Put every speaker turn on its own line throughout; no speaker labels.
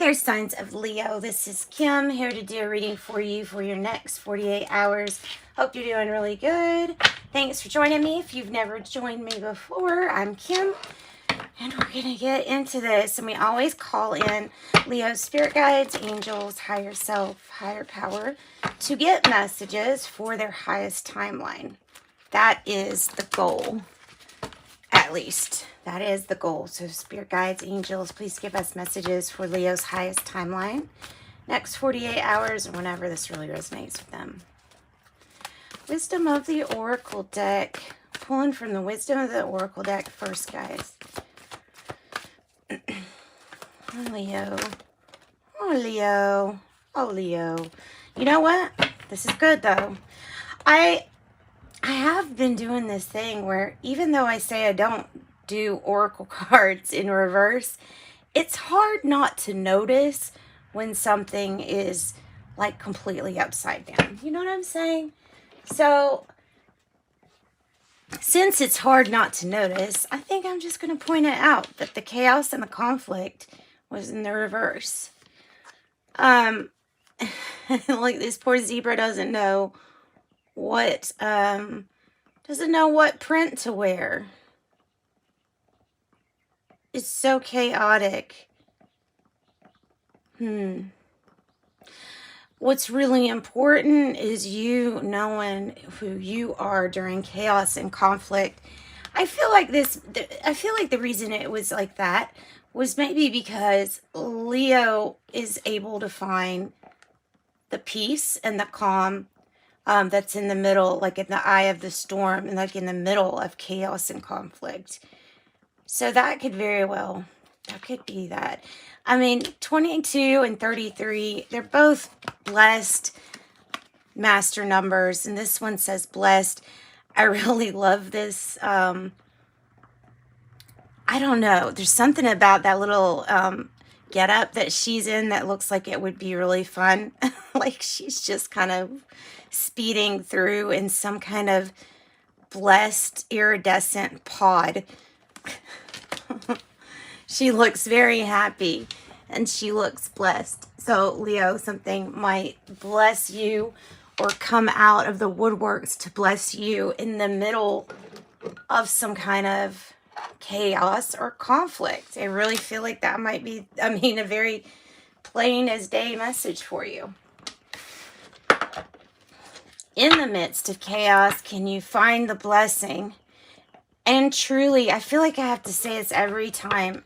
there, signs of Leo. This is Kim here to do a reading for you for your next 48 hours. Hope you're doing really good. Thanks for joining me. If you've never joined me before, I'm Kim, and we're going to get into this. And we always call in Leo's spirit guides, angels, higher self, higher power to get messages for their highest timeline. That is the goal, at least. That is the goal. So spirit guides, angels, please give us messages for Leo's highest timeline. Next 48 hours or whenever this really resonates with them. Wisdom of the Oracle deck. Pulling from the Wisdom of the Oracle deck first, guys. Oh, Leo. Oh, Leo. Oh, Leo. You know what? This is good, though. I have been doing this thing where even though I say I don't do oracle cards in reverse, it's hard not to notice when something is like completely upside down. You know what I'm saying? So since it's hard not to notice, I think I'm just going to point it out that the chaos and the conflict was in the reverse. Like this poor zebra doesn't know what print to wear. It's so chaotic. What's really important is you knowing who you are during chaos and conflict. I feel like the reason it was like that was maybe because Leo is able to find the peace and the calm that's in the middle, like in the eye of the storm, and like in the middle of chaos and conflict. So that could very well, that could be that. I mean, 22 and 33, they're both blessed master numbers. And this one says blessed. I really love this. I don't know. There's something about that little get up that she's in that looks like it would be really fun. Like she's just kind of speeding through in some kind of blessed iridescent pod. She looks very happy and she looks blessed. So Leo, something might bless you or come out of the woodworks to bless you in the middle of some kind of chaos or conflict. I really feel like that might be, a very plain as day message for you. In the midst of chaos, can you find the blessing? And truly, I feel like I have to say this every time.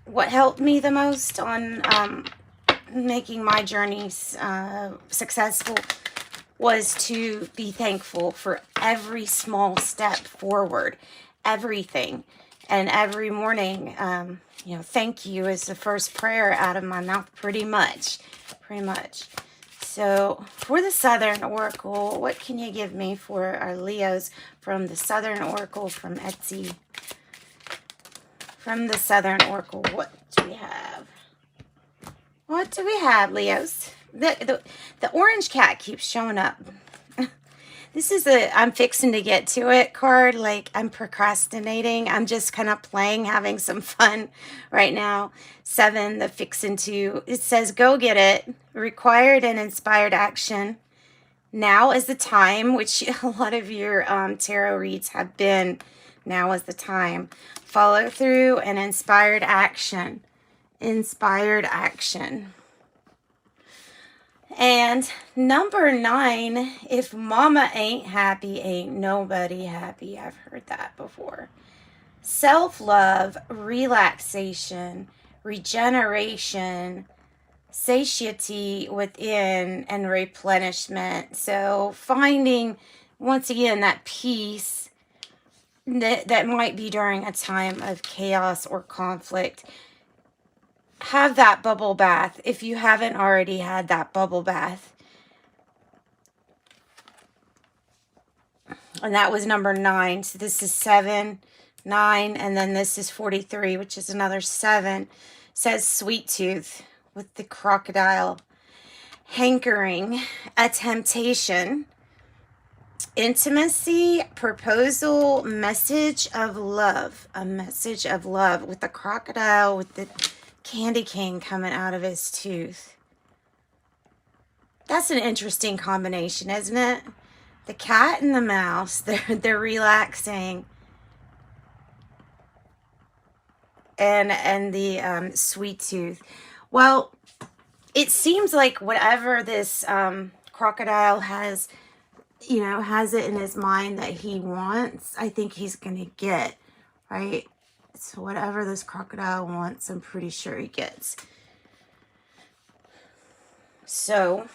What helped me the most on making my journeys successful was to be thankful for every small step forward, everything. And every morning, thank you is the first prayer out of my mouth, pretty much. So for the Southern Oracle, what can you give me for our Leos from the Southern Oracle from Etsy? From the Southern Oracle, what do we have? What do we have, Leos? The orange cat keeps showing up. This is I'm fixing to get to it card. Like I'm procrastinating. I'm just kind of playing, having some fun right now. 7, the fixing to. It says, go get it. Required and inspired action. Now is the time, which a lot of your tarot reads have been. Now is the time. Follow through and inspired action. Inspired action. And number 9, if mama ain't happy, ain't nobody happy. I've heard that before. Self-love, relaxation, regeneration, satiety within, and replenishment. So finding, once again, that peace that might be during a time of chaos or conflict. Have that bubble bath if you haven't already had that bubble bath. And that was number 9. So this is 7, 9, and then this is 43, which is another 7. It says sweet tooth with the crocodile. Hankering, a temptation, intimacy, proposal, message of love. A message of love with the crocodile, with the candy cane coming out of his tooth. That's an interesting combination, isn't it? The cat and the mouse, they're relaxing. And the sweet tooth. Well, it seems like whatever this crocodile has, you know, has it in his mind that he wants, I think he's going to get, right? So whatever this crocodile wants, I'm pretty sure he gets. So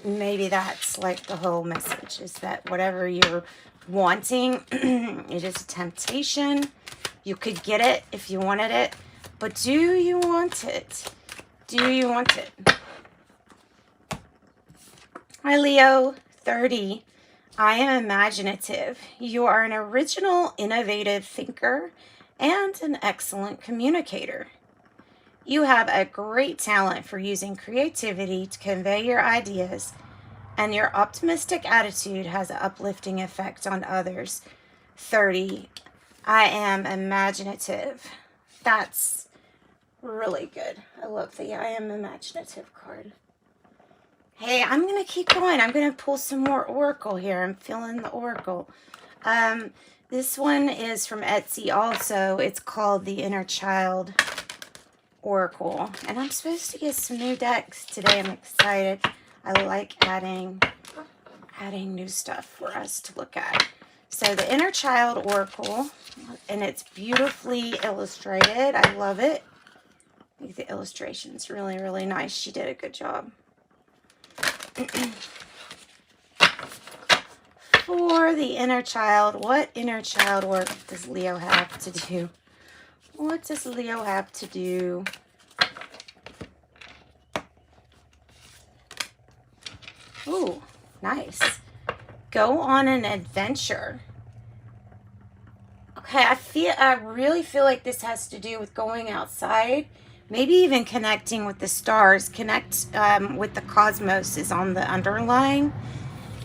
maybe that's like the whole message, is that whatever you're wanting, it is a temptation. You could get it if you wanted it, but do you want it? Do you want it? Hi, Leo, 30. I am imaginative. You are an original, innovative thinker and an excellent communicator. You have a great talent for using creativity to convey your ideas, and your optimistic attitude has an uplifting effect on others. 30. I am imaginative. That's really good. I love the I am imaginative card. Hey, I'm going to keep going. I'm going to pull some more oracle here. I'm feeling the oracle. This one is from Etsy also. It's called the Inner Child Oracle. And I'm supposed to get some new decks today. I'm excited. I like adding new stuff for us to look at. So the Inner Child Oracle, and it's beautifully illustrated. I love it. I think the illustration's really, really nice. She did a good job. For the inner child, what inner child work does Leo have to do? What does Leo have to do? Ooh, nice. Go on an adventure. Okay, I really feel like this has to do with going outside. Maybe even connecting with the stars. Connect with the cosmos is on the underline.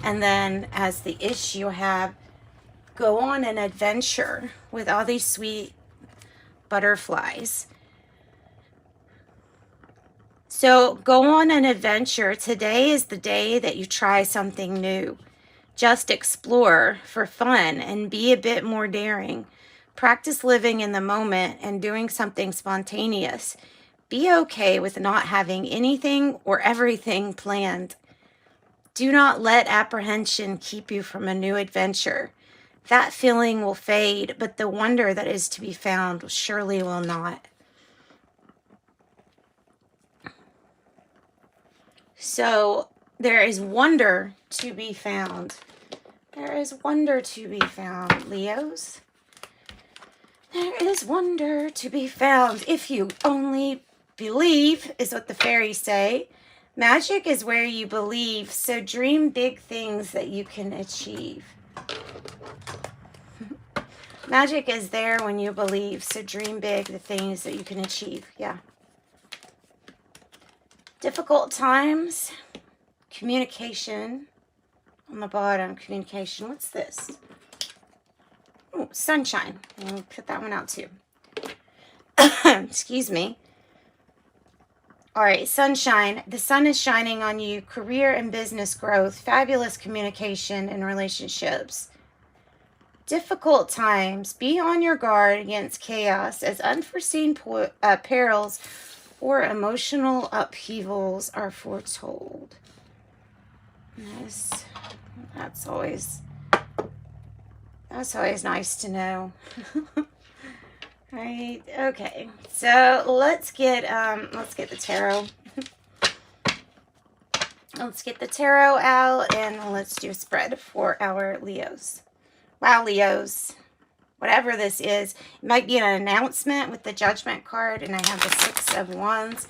And then as the issue have, go on an adventure with all these sweet butterflies. So go on an adventure. Today is the day that you try something new. Just explore for fun and be a bit more daring. Practice living in the moment and doing something spontaneous. Be okay with not having anything or everything planned. Do not let apprehension keep you from a new adventure. That feeling will fade, but the wonder that is to be found surely will not. So there is wonder to be found. There is wonder to be found, Leos. There is wonder to be found if you only believe, is what the fairies say. Magic is where you believe, so dream big things that you can achieve. Magic is there when you believe, so dream big the things that you can achieve. Yeah. Difficult times. Communication. On the bottom, communication. What's this? Oh, sunshine. I'll put that one out too. Excuse me. All right, sunshine. The sun is shining on you. Career and business growth. Fabulous communication and relationships. Difficult times. Be on your guard against chaos as unforeseen perils or emotional upheavals are foretold. Yes, that's always nice to know. Right, okay, so let's get the tarot. Let's get the tarot out and let's do a spread for our Leos. Wow, Leos, whatever this is, it might be an announcement with the Judgment card, and I have the Six of Wands,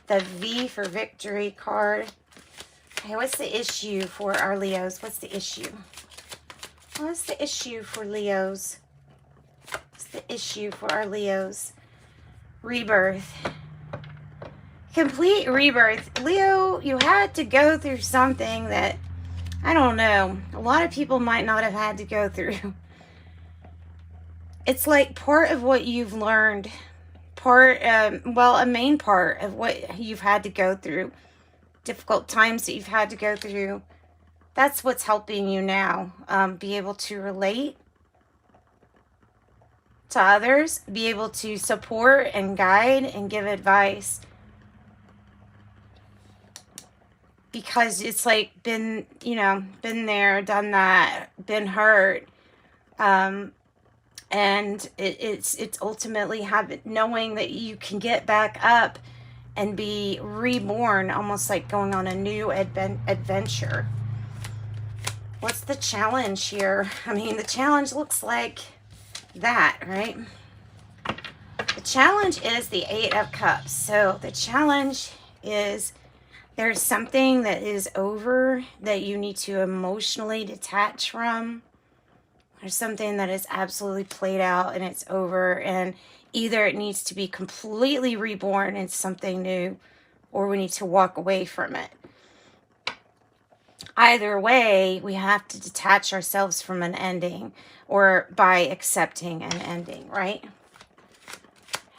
the V for Victory card. Okay, what's the issue for our Leos? What's the issue? What's the issue for Leos? The issue for our Leos? Rebirth. Complete rebirth. Leo, you had to go through something that, I don't know, a lot of people might not have had to go through. It's like part of what you've learned, part, well, a main part of what you've had to go through, difficult times that you've had to go through. That's what's helping you now, be able to relate to others, be able to support and guide and give advice. Because it's like been, you know, been there, done that, been hurt. And it's ultimately knowing that you can get back up and be reborn, almost like going on a new adventure. What's the challenge here? I mean, the challenge looks like that, right? The challenge is the Eight of Cups. So the challenge is there's something that is over that you need to emotionally detach from. There's something that is absolutely played out and it's over, and either it needs to be completely reborn into something new, or we need to walk away from it. Either way, we have to detach ourselves from an ending, or by accepting an ending, right?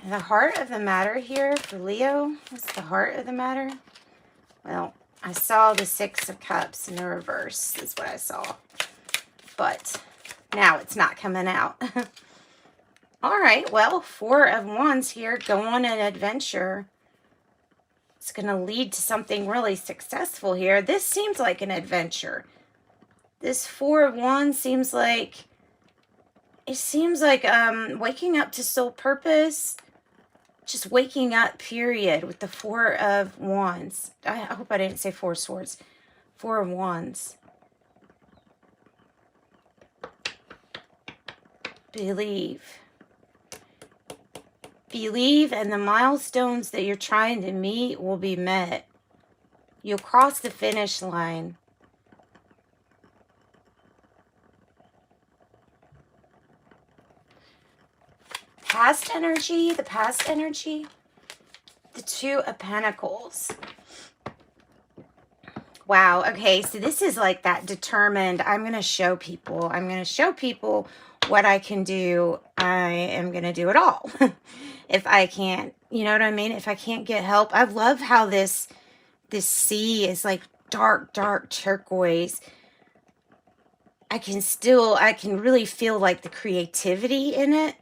And the heart of the matter here for Leo, what's the heart of the matter? Well, I saw the Six of Cups in the reverse. That's what I saw. But now it's not coming out. All right, well, Four of Wands here. Go on an adventure. It's going to lead to something really successful here. This seems like an adventure. This Four of Wands seems like, it seems like waking up to soul purpose. Just waking up, period, with the Four of Wands. I hope I didn't say Four of Swords. Four of Wands. Believe. Believe, and the milestones that you're trying to meet will be met. You'll cross the finish line. Past energy, the past energy, the Two of Pentacles. Wow, okay, so this is like that determined, I'm going to show people what I can do. I am going to do it all. If I can't, you know what I mean? If I can't get help. I love how this sea is like dark, dark turquoise. I can really feel like the creativity in it.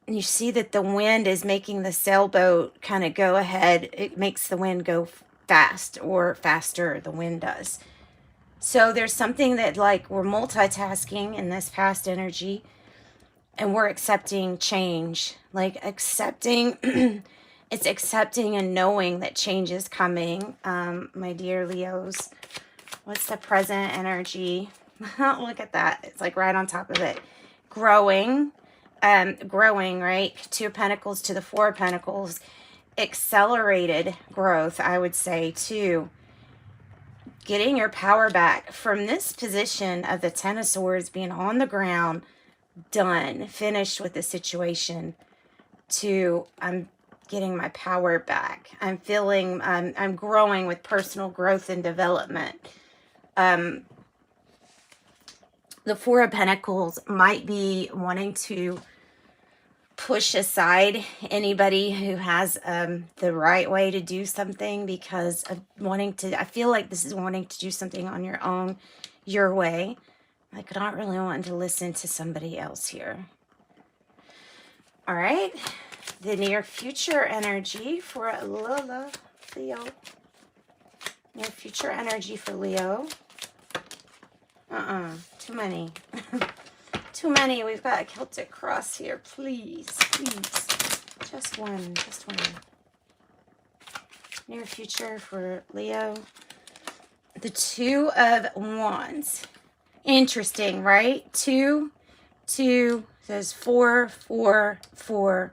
And you see that the wind is making the sailboat kind of go ahead. It makes the wind go fast, or faster, the wind does. So there's something that, like, we're multitasking in this past energy, and we're accepting change. Like accepting, it's accepting and knowing that change is coming. My dear Leos, what's the present energy? Look at that. It's like right on top of it. Growing, right? Two of Pentacles to the Four of Pentacles. Accelerated growth, I would say, too. Getting your power back from this position of the Ten of Swords, being on the ground, done, finished with the situation, to I'm getting my power back. I'm feeling, I'm growing with personal growth and development. The Four of Pentacles might be wanting to push aside anybody who has the right way to do something, because of wanting to, I feel like this is wanting to do something on your own, your way. Like, not really wanting to listen to somebody else here. All right. The near future energy for Leo. Near future energy for Leo. Too many. Too many. We've got a Celtic cross here. Please, please. Just one. Just one. Near future for Leo. The Two of Wands. Interesting, right? Two says 444.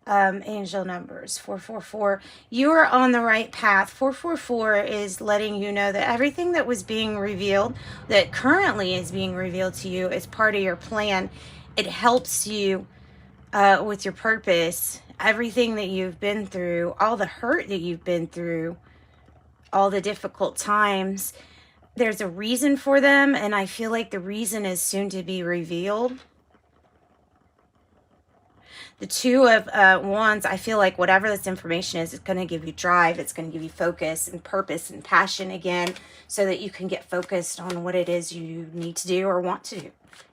Angel numbers 444. You are on the right path. 444 is letting you know that everything that was being revealed, that currently is being revealed to you, is part of your plan. It helps you with your purpose. Everything that you've been through, all the hurt that you've been through, all the difficult times, there's a reason for them, and I feel like the reason is soon to be revealed. The Two of Wands, I feel like whatever this information is, it's going to give you drive. It's going to give you focus and purpose and passion again, so that you can get focused on what it is you need to do or want to do.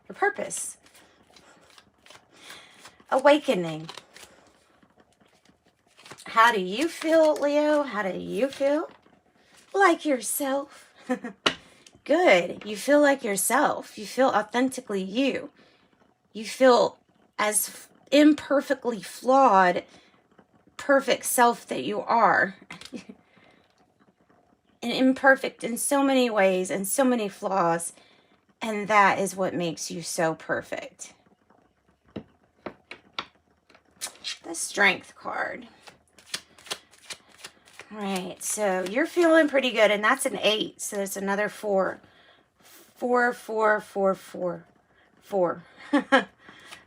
Your purpose. Awakening. How do you feel, Leo? How do you feel? Like yourself. Good. You feel like yourself. You feel authentically you. You feel as imperfectly flawed, perfect self that you are. And imperfect in so many ways and so many flaws. And that is what makes you so perfect. The Strength card. All right, so you're feeling pretty good, and that's an 8, so there's another 4. 4, 4, 4, 4, 4.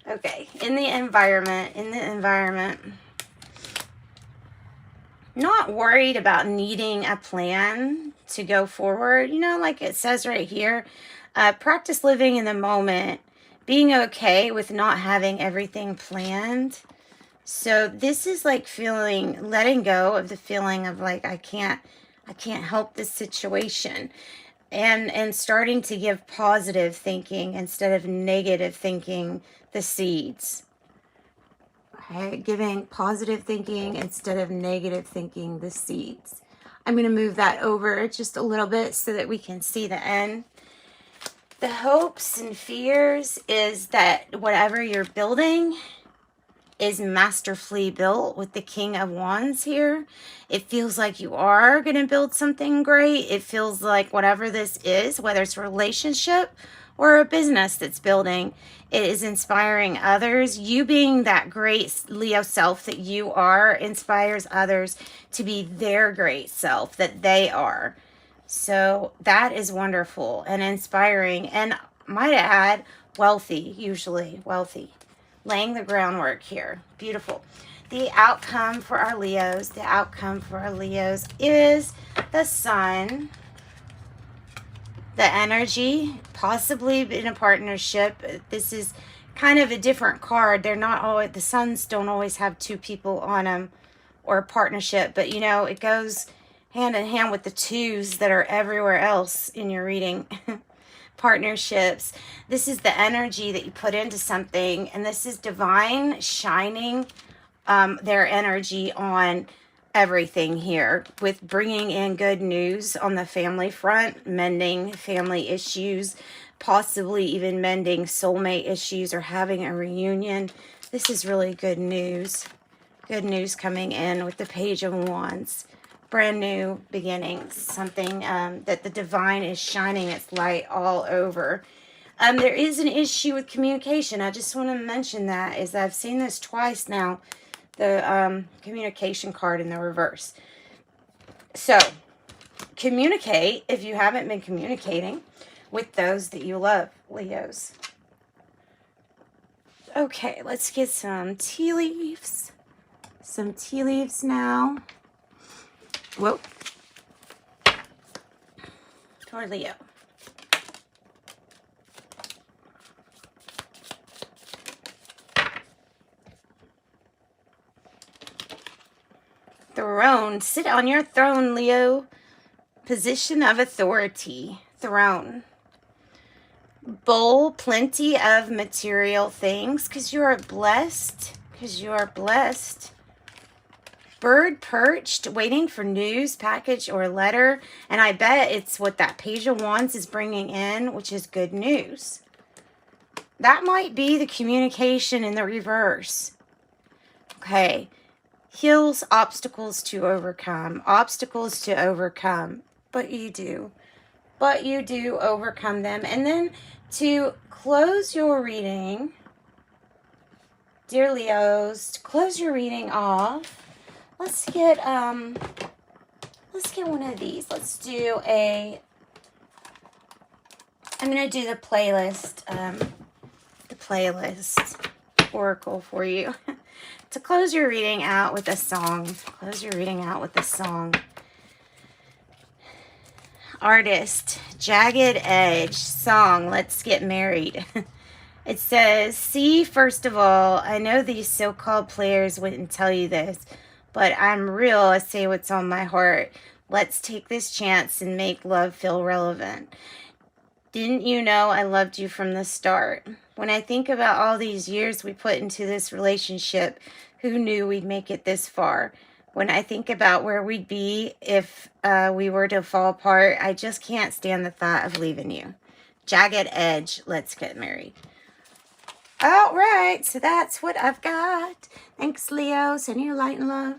Okay, in the environment, not worried about needing a plan to go forward. You know, like it says right here, practice living in the moment, being okay with not having everything planned. So this is like feeling, letting go of the feeling of like, I can't help this situation, and starting to give positive thinking instead of negative thinking the seeds. Okay, giving positive thinking instead of negative thinking the seeds. I'm going to move that over just a little bit so that we can see the end. The hopes and fears is that whatever you're building is masterfully built with the King of Wands here. It feels like you are going to build something great. It feels like whatever this is, whether it's a relationship or a business that's building, it is inspiring others. You being that great Leo self that you are inspires others to be their great self that they are. So that is wonderful and inspiring, and might add wealthy, usually wealthy. Laying the groundwork here. Beautiful. The outcome for our Leos, is the Sun. The energy, possibly in a partnership. This is kind of a different card. They're not always, the Suns don't always have 2 people on them, or a partnership, but you know, it goes hand in hand with the 2s that are everywhere else in your reading. Partnerships. This is the energy that you put into something, and this is divine shining their energy on everything here, with bringing in good news on the family front, mending family issues, possibly even mending soulmate issues or having a reunion. This is really good news. Good news coming in with the Page of Wands. Brand new beginnings, something that the divine is shining its light all over. There is an issue with communication. I just want to mention that, is I've seen this twice now, the communication card in the reverse. So communicate if you haven't been communicating with those that you love, Leos. Okay, let's get some tea leaves. Some tea leaves now. Whoa. For Leo. Throne. Sit on your throne, Leo. Position of authority. Throne. Bowl. Plenty of material things, because you are blessed. Bird perched, waiting for news, package, or letter. And I bet it's what that Page of Wands is bringing in, which is good news. That might be the communication in the reverse. Okay. Hills, obstacles to overcome. Obstacles to overcome. But you do. Overcome them. And then to close your reading, dear Leos, to close your reading off, let's get one of these. Let's do I'm going to do the playlist oracle for you. To close your reading out with a song. Artist, Jagged Edge, song, Let's Get Married. It says, see, first of all, I know these so-called players wouldn't tell you this, but I'm real. I say what's on my heart. Let's take this chance and make love feel relevant. Didn't you know I loved you from the start? When I think about all these years we put into this relationship, who knew we'd make it this far? When I think about where we'd be if we were to fall apart, I just can't stand the thought of leaving you. Jagged edge, let's get married. All right, so that's what I've got. Thanks, Leo. Sending you light and love.